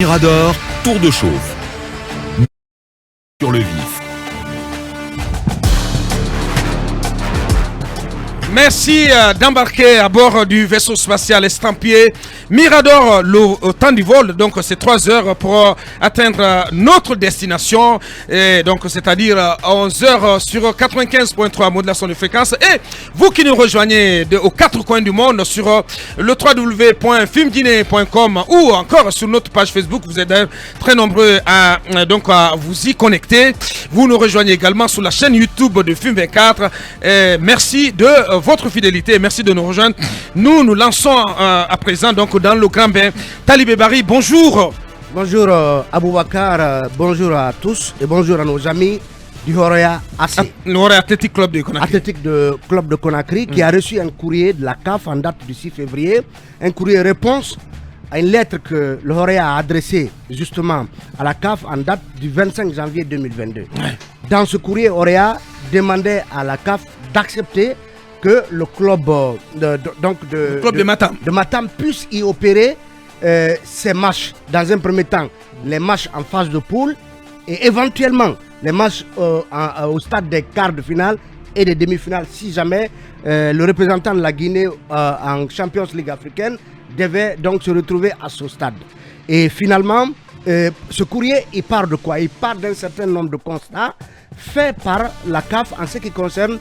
Mirador, tour de chauffe. Sur le vif. Merci d'embarquer à bord du vaisseau spatial estampillé Mirador au temps du vol. Donc c'est 3 heures pour atteindre notre destination. Et donc c'est-à-dire 11 heures sur 95.3 modulation de fréquence. Et vous qui nous rejoignez aux 4 coins du monde sur le www.filmguinée.com ou encore sur notre page Facebook, vous êtes très nombreux à vous y connecter. Vous nous rejoignez également sur la chaîne YouTube de Film 24. Merci de votre fidélité, merci de nous rejoindre. Nous lançons à présent donc dans le grand bain. Talibé Bari, bonjour. Bonjour Aboubakar, bonjour à tous et bonjour à nos amis du Horea AC. Horea Athletic Club de Conakry. Athletic Club de Conakry qui a reçu un courrier de la CAF en date du 6 février. Un courrier réponse à une lettre que le Horea a adressée justement à la CAF en date du 25 janvier 2022. Dans ce courrier, Horea demandait à la CAF d'accepter que le club de Matam puisse y opérer ses matchs dans un premier temps, les matchs en phase de poule et éventuellement les matchs au stade des quarts de finale et des demi-finales si jamais le représentant de la Guinée en Champions League africaine devait donc se retrouver à ce stade. Et finalement, ce courrier, il part de quoi? Il part d'un certain nombre de constats faits par la CAF en ce qui concerne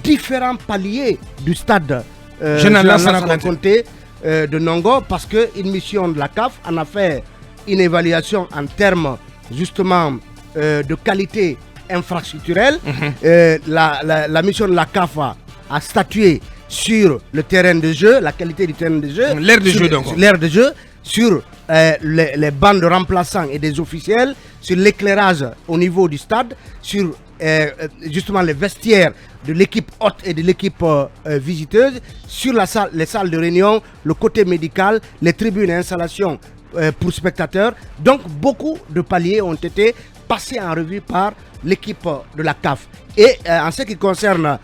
différents paliers du stade Général Lansana Conté de Nongo, parce qu'une mission de la CAF en a fait une évaluation en termes justement de qualité infrastructurelle. La mission de la CAF a statué sur le terrain de jeu, la qualité du terrain de jeu, l'aire de jeu, sur les bancs de remplaçants et des officiels, sur l'éclairage au niveau du stade, sur justement les vestiaires de l'équipe hôte et de l'équipe visiteuse, sur les salles de réunion, le côté médical, les tribunes et installations pour spectateurs. Donc beaucoup de paliers ont été passés en revue par l'équipe de la CAF. Et en ce qui concerne,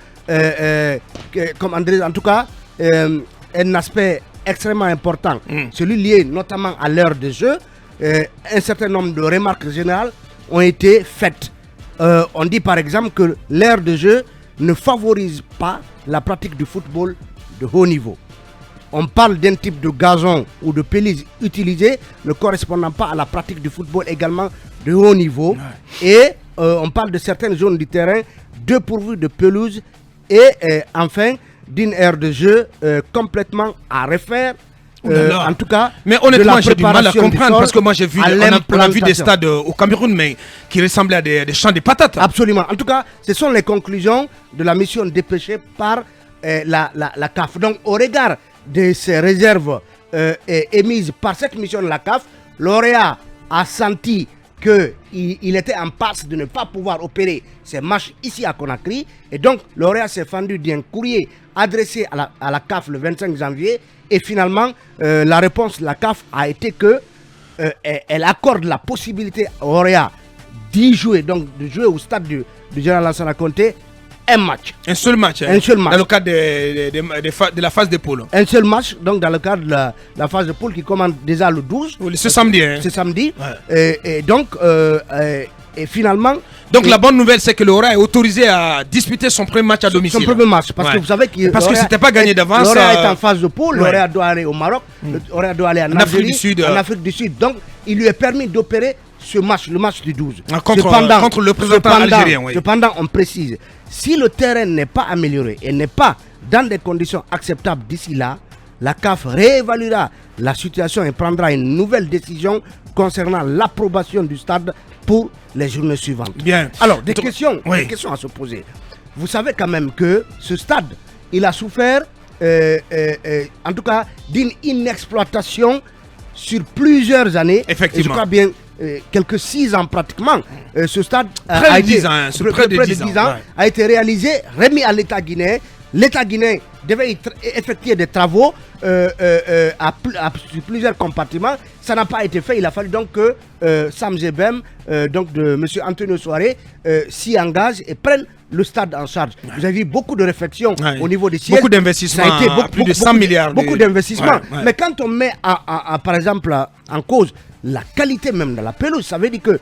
comme André, en tout cas, un aspect extrêmement important, celui lié notamment à l'heure de jeu, un certain nombre de remarques générales ont été faites. On dit par exemple que l'heure de jeu ne favorise pas la pratique du football de haut niveau. On parle d'un type de gazon ou de pelouse utilisé ne correspondant pas à la pratique du football également de haut niveau. Et on parle de certaines zones du terrain dépourvues de pelouse et enfin d'une aire de jeu complètement à refaire. En tout cas, mais honnêtement, j'ai du mal à comprendre parce que moi j'ai vu, on a vu des stades au Cameroun, mais qui ressemblaient à des champs de patates. Absolument. En tout cas, ce sont les conclusions de la mission dépêchée par la CAF. Donc, au regard de ces réserves émises par cette mission de la CAF, l'Horea a senti qu'il était en passe de ne pas pouvoir opérer ces matchs ici à Conakry. Et donc, l'Horea s'est fendu d'un courrier adressé à la CAF le 25 janvier. Et finalement, la réponse de la CAF a été qu'elle accorde la possibilité à Horea d'y jouer, donc de jouer au stade du Général Lansana Conté, un match. Un seul match. Un seul match. Dans le cadre de la phase de poule. Un seul match, donc dans le cadre de la phase de poule qui commence déjà le 12. Ce samedi. Ce samedi. Ouais. Et donc, et finalement... Donc la bonne nouvelle, c'est que l'Horea est autorisé à disputer son premier match à domicile. Son premier match, parce que vous savez que... Parce que c'était pas gagné d'avance. L'Horea est en phase de poule, l'Horea doit aller au Maroc, l'Horea doit aller en Afrique du Sud. En Afrique du Sud. Donc, il lui est permis d'opérer ce match, le match du 12. Contre le présentant algérien. Oui. Cependant, on précise, si le terrain n'est pas amélioré et n'est pas dans des conditions acceptables d'ici là, la CAF réévaluera la situation et prendra une nouvelle décision concernant l'approbation du stade pour les journées suivantes. Bien. Alors, des questions à se poser. Vous savez quand même que ce stade, il a souffert, en tout cas, d'une inexploitation sur plusieurs années. Effectivement. Et je crois bien quelques 6 ans pratiquement. Ce stade près de 10 ans, a été réalisé, remis à l'État guinéen. L'État guinéen devait effectuer des travaux sur plusieurs compartiments. Ça n'a pas été fait. Il a fallu donc que Sam Zebem, donc de M. Antonio Soare, s'y engage et prenne le stade en charge. Vous avez vu beaucoup de réflexions au niveau des sièges. Beaucoup d'investissements, plus de 100 milliards. Beaucoup d'investissements. Mais quand on met par exemple en cause la qualité même de la pelouse. Ça veut dire que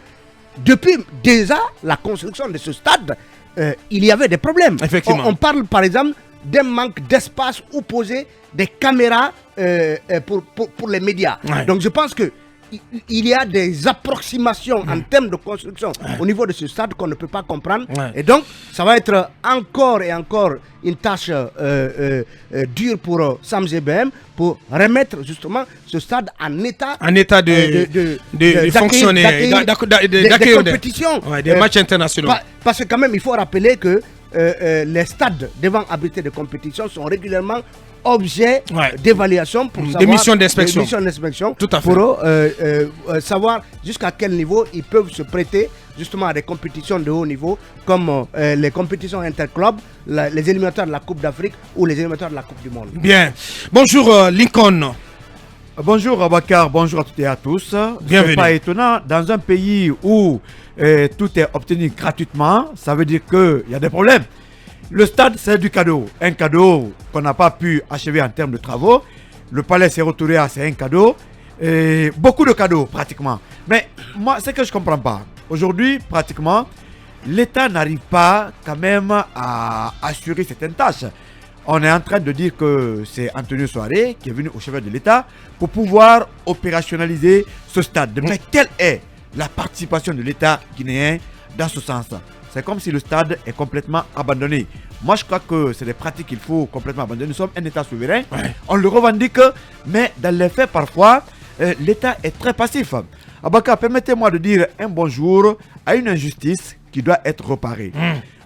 depuis déjà la construction de ce stade, il y avait des problèmes. Effectivement. On parle par exemple d'un manque d'espace où poser des caméras pour les médias. Ouais. Donc je pense que il y a des approximations en termes de construction au niveau de ce stade qu'on ne peut pas comprendre. Ouais. Et donc, ça va être encore et encore une tâche dure pour Sam GBM pour remettre justement ce stade en état, de fonctionner, des compétitions. Ouais, des matchs internationaux. Parce que quand même, il faut rappeler que les stades devant abriter des compétitions sont régulièrement objet d'évaluation pour savoir, des missions d'inspection. Tout à fait. Pour savoir jusqu'à quel niveau ils peuvent se prêter justement à des compétitions de haut niveau comme les compétitions interclubs, les éliminatoires de la Coupe d'Afrique ou les éliminatoires de la Coupe du Monde. Bien. Bonjour Lincoln. Bonjour Abakar, bonjour à toutes et à tous. Bienvenue. C'est pas étonnant, dans un pays où tout est obtenu gratuitement, ça veut dire qu'il y a des problèmes. Le stade, c'est du cadeau. Un cadeau qu'on n'a pas pu achever en termes de travaux. Le palais Séro-Touréa, c'est un cadeau. Et beaucoup de cadeaux, pratiquement. Mais moi, c'est que je ne comprends pas. Aujourd'hui, pratiquement, l'État n'arrive pas quand même à assurer certaines tâches. On est en train de dire que c'est Antonio Soare qui est venu au chevet de l'État pour pouvoir opérationnaliser ce stade. Mais quelle est la participation de l'État guinéen dans ce sens? C'est comme si le stade est complètement abandonné. Moi, je crois que c'est des pratiques qu'il faut complètement abandonner. Nous sommes un État souverain. Ouais. On le revendique, mais dans les faits, parfois, l'État est très passif. Abaka, permettez-moi de dire un bonjour à une injustice qui doit être réparée.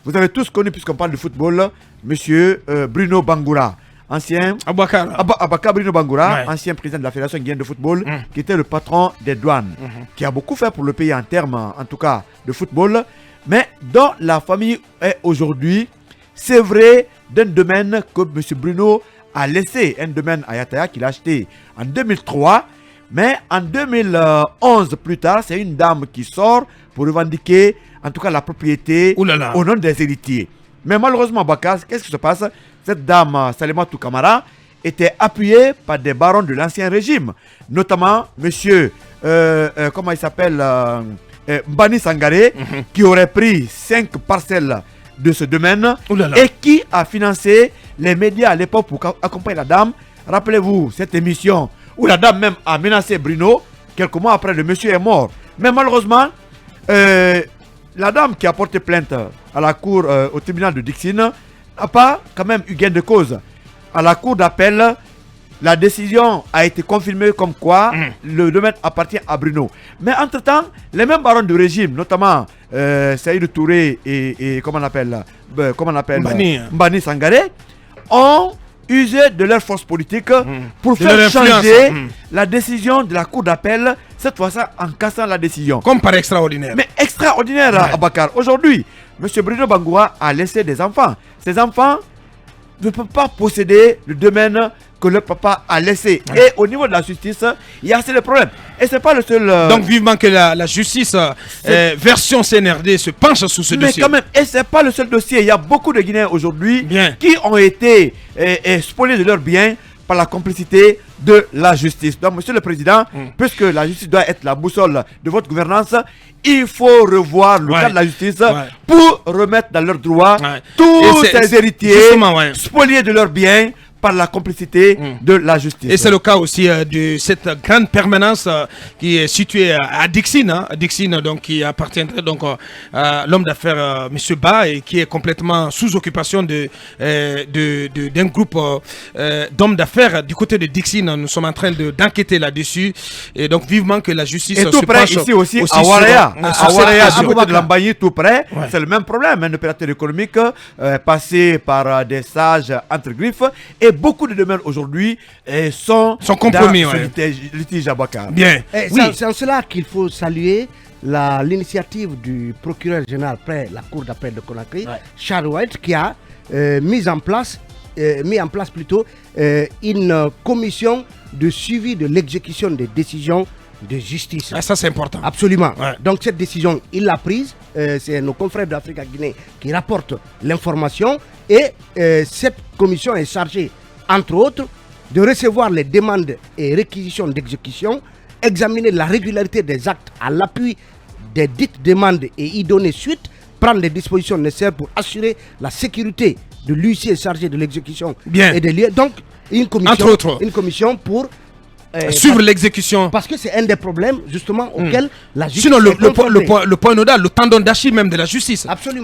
Vous avez tous connu, puisqu'on parle de football, monsieur Bruno Bangoura, ancien Abakar Bruno Bangoura, ancien président de la Fédération guinéenne de football, qui était le patron des douanes, qui a beaucoup fait pour le pays en termes, en tout cas, de football. Mais dans la famille est aujourd'hui, c'est vrai, d'un domaine que M. Bruno a laissé, un domaine à Yataya qu'il a acheté en 2003. Mais en 2011, plus tard, c'est une dame qui sort pour revendiquer, en tout cas, la propriété au nom des héritiers. Mais malheureusement, Bakar, qu'est-ce qui se passe? Cette dame, Salematou Kamara, était appuyée par des barons de l'ancien régime, notamment M. Comment il s'appelle Mbani Sangaré, qui aurait pris 5 parcelles de ce domaine et qui a financé les médias à l'époque pour accompagner la dame. Rappelez-vous cette émission où la dame même a menacé Bruno. Quelques mois après, le monsieur est mort. Mais malheureusement, la dame qui a porté plainte à la cour, au tribunal de Dixine, n'a pas quand même eu gain de cause. À la cour d'appel, la décision a été confirmée comme quoi le domaine appartient à Bruno. Mais entre-temps, les mêmes barons du régime, notamment Saïd Touré et comment on appelle Mbani Sangaré, ont usé de leur force politique pour faire changer la décision de la cour d'appel, cette fois-ci en cassant la décision. Comme par extraordinaire. Mais extraordinaire, Abakar. Aujourd'hui, M. Bruno Bangoura a laissé des enfants. Ces enfants ne peuvent pas posséder le domaine que le papa a laissé. Et au niveau de la justice, il y a assez de problèmes. Et c'est pas le seul... Donc vivement que la justice version CNRD se penche sur ce dossier. Mais quand même, et c'est pas le seul dossier. Il y a beaucoup de Guinéens aujourd'hui qui ont été spoliés de leurs biens par la complicité de la justice. Donc, Monsieur le Président, puisque la justice doit être la boussole de votre gouvernance, il faut revoir le cas de la justice pour remettre dans leurs droits tous ces héritiers spoliés de leurs biens par la complicité de la justice. Et c'est le cas aussi de cette grande permanence qui est située à Dixine, Dixine donc, qui appartiendrait donc à l'homme d'affaires M. Ba et qui est complètement sous occupation d'un groupe d'hommes d'affaires du côté de Dixine. Nous sommes en train d'enquêter là-dessus et donc vivement que la justice et tout se près penche ici aussi à Ouaraya, du côté de Lambaye, tout près, c'est le même problème, un opérateur économique passé par des sages entre griffes et beaucoup de domaines aujourd'hui sont compromis dans ce litige à Bakar. Bien. C'est en cela qu'il faut saluer l'initiative du procureur général près la cour d'appel de Conakry, Charles White, qui a mis en place plutôt une commission de suivi de l'exécution des décisions de justice. Ça c'est important. Absolument. Donc cette décision, il l'a prise. C'est nos confrères d'Afrique à Guinée qui rapportent l'information et cette commission est chargée entre autres, de recevoir les demandes et réquisitions d'exécution examiner la régularité des actes à l'appui des dites demandes et y donner suite, prendre les dispositions nécessaires pour assurer la sécurité de l'huissier chargé de l'exécution Bien. et des lieux. Donc, Entre autres. une commission pour Suivre l'exécution. parce que c'est un des problèmes justement auxquels la justice Sinon, est confrontée. le point nodal, le tendon d'Achille même de la justice. Absolument.